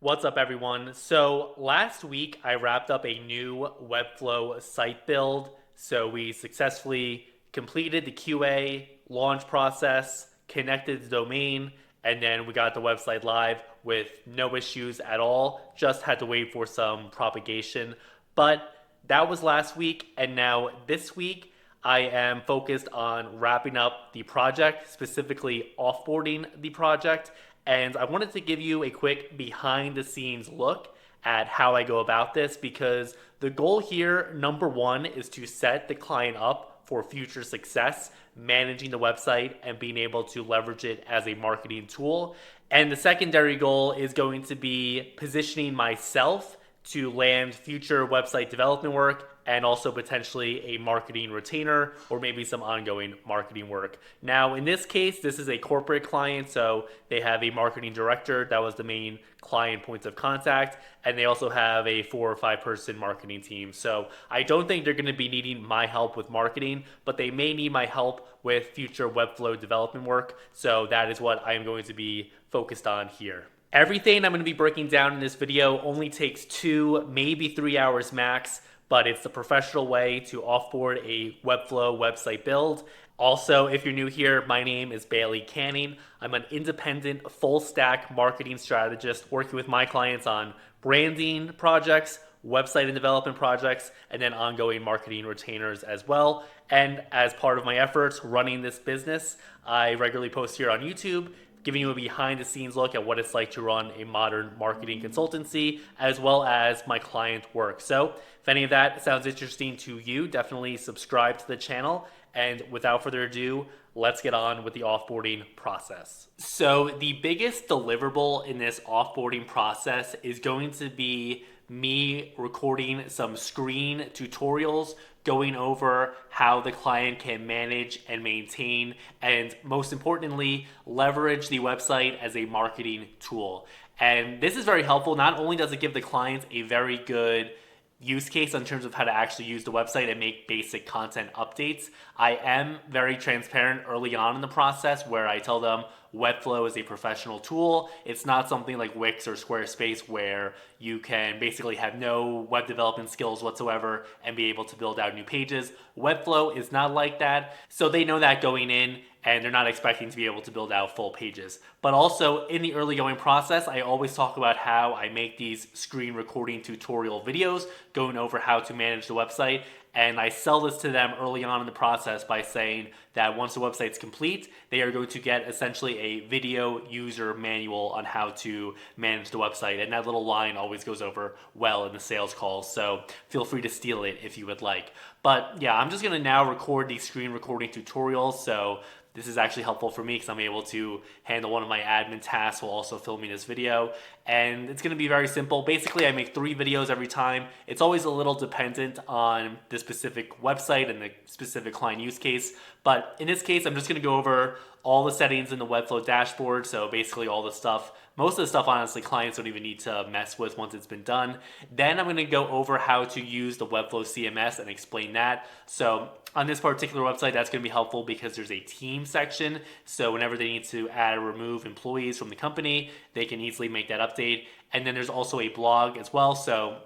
What's up, everyone? So last week I wrapped up a new Webflow site build. So we successfully completed the QA launch process, connected the domain, and then we got the website live with no issues at all. Just had to wait for some propagation. But that was last week, and now this week I am focused on wrapping up the project, specifically offboarding the project. And I wanted to give you a quick behind the scenes look at how I go about this because the goal here, number one, is to set the client up for future success, managing the website and being able to leverage it as a marketing tool. And the secondary goal is going to be positioning myself to land future website development work and also potentially a marketing retainer or maybe some ongoing marketing work. Now, in this case, this is a corporate client, so they have a marketing director. That was the main client points of contact, and they also have a 4 or 5 person marketing team. So I don't think they're going to be needing my help with marketing, but they may need my help with future Webflow development work. So that is what I am going to be focused on here. Everything I'm going to be breaking down in this video only takes 2, maybe 3 hours max, but it's the professional way to offboard a Webflow website build. Also, if you're new here, my name is Bailey Canning. I'm an independent full stack marketing strategist working with my clients on branding projects, website and development projects, and then ongoing marketing retainers as well. And as part of my efforts running this business, I regularly post here on YouTube, giving you a behind the scenes look at what it's like to run a modern marketing consultancy, as well as my client work. So if any of that sounds interesting to you, definitely subscribe to the channel. And without further ado, let's get on with the offboarding process. So the biggest deliverable in this offboarding process is going to be me recording some screen tutorials going over how the client can manage and maintain and, most importantly, leverage the website as a marketing tool. And this is very helpful. Not only does it give the clients a very good use case in terms of how to actually use the website and make basic content updates. I am very transparent early on in the process where I tell them Webflow is a professional tool. It's not something like Wix or Squarespace where you can basically have no web development skills whatsoever and be able to build out new pages. Webflow is not like that. So they know that going in, and they're not expecting to be able to build out full pages. But also in the early going process, I always talk about how I make these screen recording tutorial videos going over how to manage the website. And I sell this to them early on in the process by saying that once the website's complete, they are going to get essentially a video user manual on how to manage the website. And that little line always goes over well in the sales calls. So feel free to steal it if you would like. But yeah, I'm just gonna now record these screen recording tutorials. So this is actually helpful for me because I'm able to handle one of my admin tasks while also filming this video. And it's going to be very simple. Basically, I make 3 videos every time. It's always a little dependent on the specific website and the specific client use case. But in this case, I'm just going to go over all the settings in the Webflow dashboard. So basically all the stuff, most of the stuff, honestly, clients don't even need to mess with once it's been done. Then I'm going to go over how to use the Webflow CMS and explain that. So on this particular website, that's going to be helpful because there's a team section. So whenever they need to add or remove employees from the company, they can easily make that update. And then there's also a blog as well. So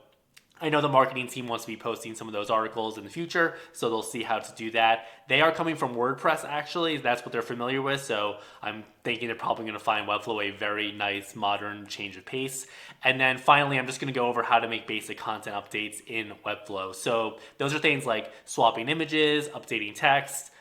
I know the marketing team wants to be posting some of those articles in the future, so they'll see how to do that. They are coming from WordPress, actually. That's what they're familiar with, so I'm thinking they're probably going to find Webflow a very nice, modern change of pace. And then finally, I'm just going to go over how to make basic content updates in Webflow. So those are things like swapping images, updating text,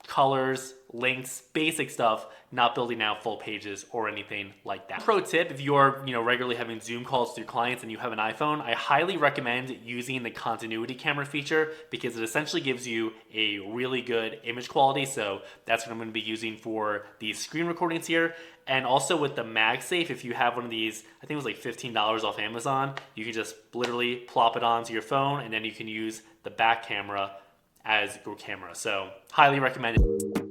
colors, links, basic stuff, not building out full pages or anything like that. Pro tip, if you're regularly having Zoom calls with your clients and you have an iPhone, I highly recommend using the continuity camera feature because it essentially gives you a really good image quality. So that's what I'm going to be using for these screen recordings here. And also with the MagSafe, if you have one of these, I think it was like $15 off Amazon, you can just literally plop it onto your phone and then you can use the back camera as your camera. So highly recommend it.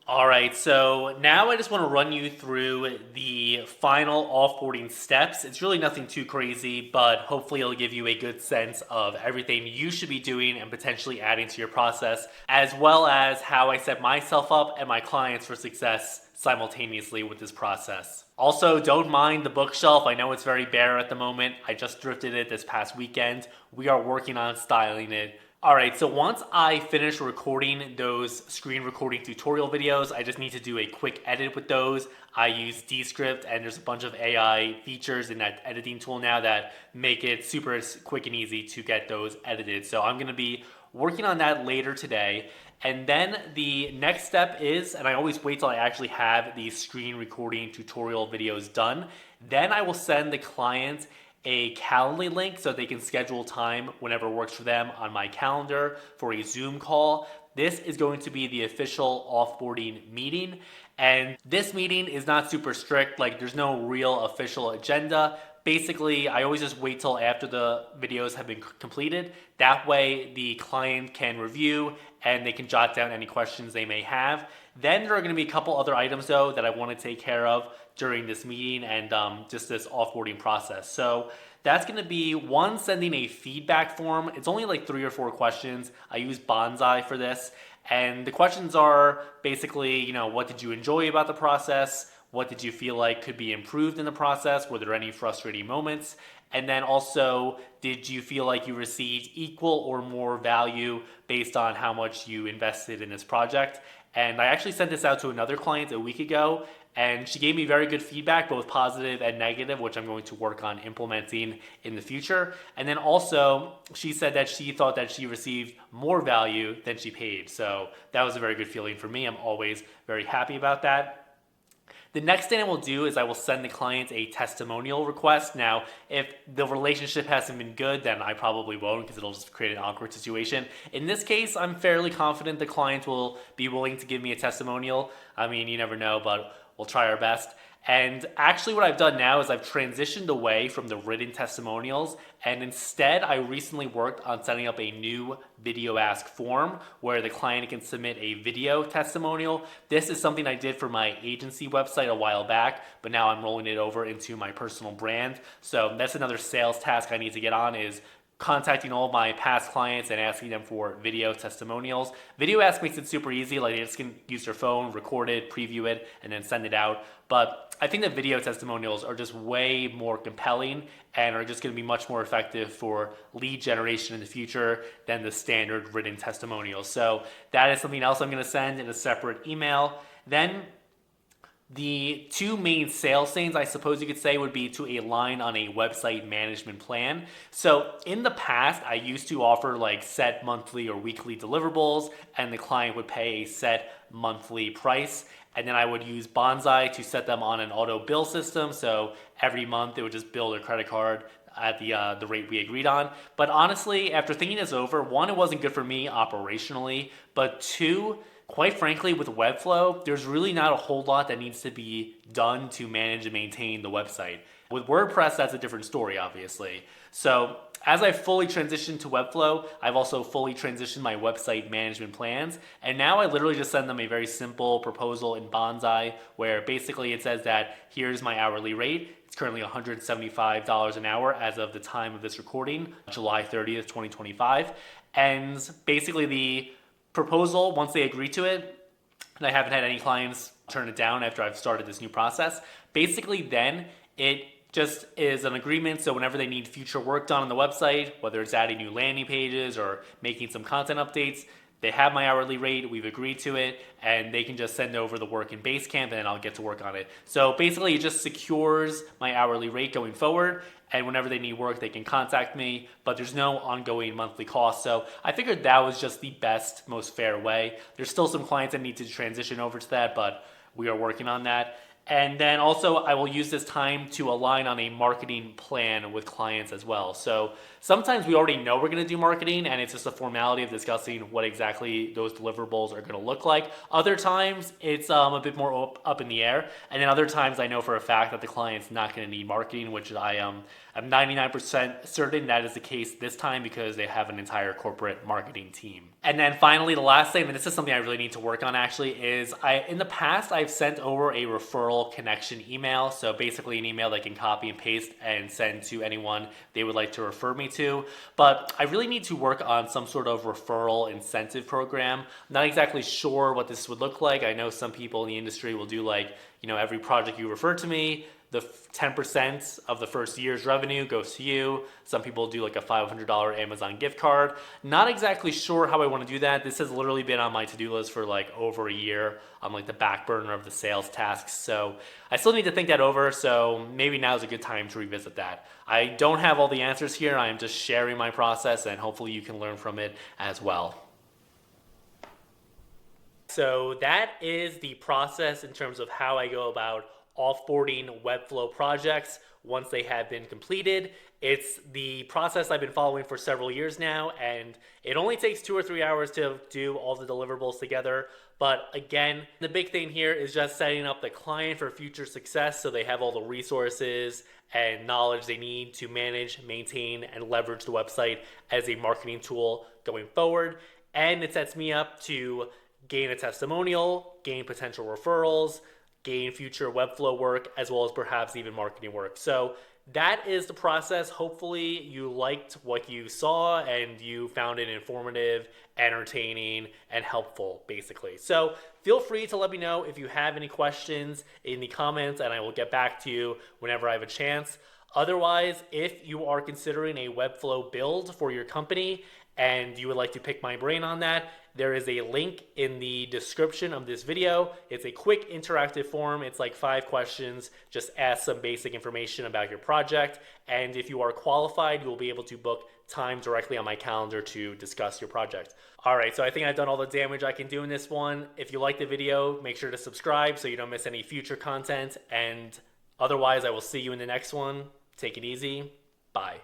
All right, so now I just want to run you through the final offboarding steps. It's really nothing too crazy, but hopefully it'll give you a good sense of everything you should be doing and potentially adding to your process, as well as how I set myself up and my clients for success simultaneously with this process. Also, don't mind the bookshelf. I know it's very bare at the moment. I just thrifted it this past weekend. We are working on styling it. Alright, so once I finish recording those screen recording tutorial videos, I just need to do a quick edit with those. I use Descript, and there's a bunch of AI features in that editing tool now that make it super quick and easy to get those edited. So I'm going to be working on that later today. And then the next step is, and I always wait till I actually have these screen recording tutorial videos done, then I will send the client a Calendly link so they can schedule time whenever works for them on my calendar for a Zoom call. This is going to be the official offboarding meeting. And this meeting is not super strict, like there's no real official agenda. Basically, I always just wait till after the videos have been completed. That way the client can review and they can jot down any questions they may have. Then there are going to be a couple other items though that I want to take care of during this meeting and just this offboarding process. So that's going to be one, sending a feedback form. It's only like 3 or 4 questions. I use Bonsai for this. And the questions are basically, what did you enjoy about the process? What did you feel like could be improved in the process? Were there any frustrating moments? And then also, did you feel like you received equal or more value based on how much you invested in this project? And I actually sent this out to another client a week ago, and she gave me very good feedback, both positive and negative, which I'm going to work on implementing in the future. And then also, she said that she thought that she received more value than she paid. So that was a very good feeling for me. I'm always very happy about that. The next thing I will do is I will send the client a testimonial request. Now, if the relationship hasn't been good, then I probably won't because it'll just create an awkward situation. In this case, I'm fairly confident the client will be willing to give me a testimonial. I mean, you never know, but we'll try our best. And actually what I've done now is I've transitioned away from the written testimonials, and instead I recently worked on setting up a new video ask form where the client can submit a video testimonial. This is something I did for my agency website a while back, but now I'm rolling it over into my personal brand. So that's another sales task I need to get on, is contacting all of my past clients and asking them for video testimonials. Video Ask makes it super easy. Like, they just can use their phone, record it, preview it, and then send it out. But I think that video testimonials are just way more compelling and are just going to be much more effective for lead generation in the future than the standard written testimonials. So that is something else I'm going to send in a separate email. Then the 2 main sales things, I suppose you could say, would be to align on a website management plan. So in the past, I used to offer like set monthly or weekly deliverables, and the client would pay a set monthly price. And then I would use Bonsai to set them on an auto bill system. So every month it would just bill their credit card at the rate we agreed on. But honestly, after thinking this over, 1, it wasn't good for me operationally, but 2, quite frankly, with Webflow, there's really not a whole lot that needs to be done to manage and maintain the website. With WordPress, that's a different story, obviously. So as I fully transitioned to Webflow, I've also fully transitioned my website management plans. And now I literally just send them a very simple proposal in Bonsai where basically it says that here's my hourly rate. It's currently $175 an hour as of the time of this recording, July 30th, 2025. And basically the proposal, once they agree to it, and I haven't had any clients turn it down after I've started this new process, basically then it just is an agreement. So whenever they need future work done on the website, whether it's adding new landing pages or making some content updates, they have my hourly rate, we've agreed to it, and they can just send over the work in Basecamp and then I'll get to work on it. So basically it just secures my hourly rate going forward, and whenever they need work, they can contact me, but there's no ongoing monthly cost. So I figured that was just the best, most fair way. There's still some clients that need to transition over to that, but we are working on that. And then also, I will use this time to align on a marketing plan with clients as well. So sometimes we already know we're going to do marketing, and it's just a formality of discussing what exactly those deliverables are going to look like. Other times, it's a bit more up in the air. And then other times, I know for a fact that the client's not going to need marketing, which I'm 99% certain that is the case this time because they have an entire corporate marketing team. And then finally, the last thing, and this is something I really need to work on actually, is in the past I've sent over a referral connection email. So basically an email they can copy and paste and send to anyone they would like to refer me to. But I really need to work on some sort of referral incentive program. I'm not exactly sure what this would look like. I know some people in the industry will do like, every project you refer to me, the 10% of the first year's revenue goes to you. Some people do like a $500 Amazon gift card. Not exactly sure how I want to do that. This has literally been on my to-do list for like over a year on like the back burner of the sales tasks. So I still need to think that over. So maybe now is a good time to revisit that. I don't have all the answers here. I'm just sharing my process and hopefully you can learn from it as well. So that is the process in terms of how I go about offboarding Webflow projects once they have been completed. It's the process I've been following for several years now, and it only takes 2 or 3 hours to do all the deliverables together. But again, the big thing here is just setting up the client for future success so they have all the resources and knowledge they need to manage, maintain, and leverage the website as a marketing tool going forward. And it sets me up to gain a testimonial, gain potential referrals, gain future Webflow work, as well as perhaps even marketing work. So that is the process. Hopefully you liked what you saw and you found it informative, entertaining, and helpful, basically. So feel free to let me know if you have any questions in the comments, and I will get back to you whenever I have a chance. Otherwise, if you are considering a Webflow build for your company and you would like to pick my brain on that, there is a link in the description of this video. It's a quick interactive form. It's like 5 questions. Just ask some basic information about your project. And if you are qualified, you'll be able to book time directly on my calendar to discuss your project. All right, so I think I've done all the damage I can do in this one. If you like the video, make sure to subscribe so you don't miss any future content. And otherwise, I will see you in the next one. Take it easy. Bye.